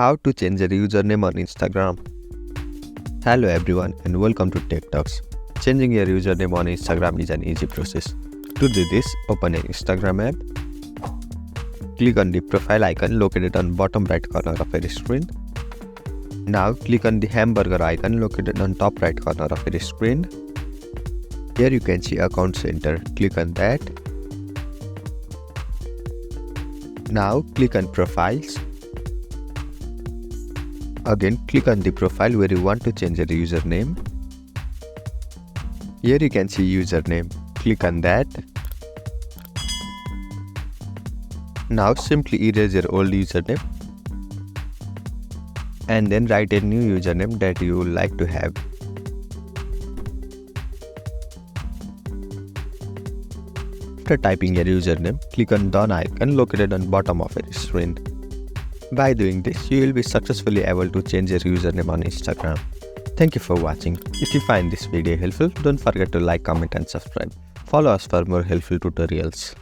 How to change a username on Instagram. Hello everyone and welcome to Tech Talks. Changing your username on Instagram is an easy process. To do this, open an Instagram app. Click on the profile icon located on bottom right corner of your screen. Now click on the hamburger icon located on top right corner of your screen. Here you can see Account Center. Click on that. Now click on Profiles. Again, click on the profile where you want to change your username. Here you can see username. Click on that. Now simply erase your old username and then write a new username that you would like to have. After typing your username, click on done icon located on bottom of your screen. By doing this, you will be successfully able to change your username on Instagram. Thank you for watching. If you find this video helpful, don't forget to like, comment and subscribe. Follow us for more helpful tutorials.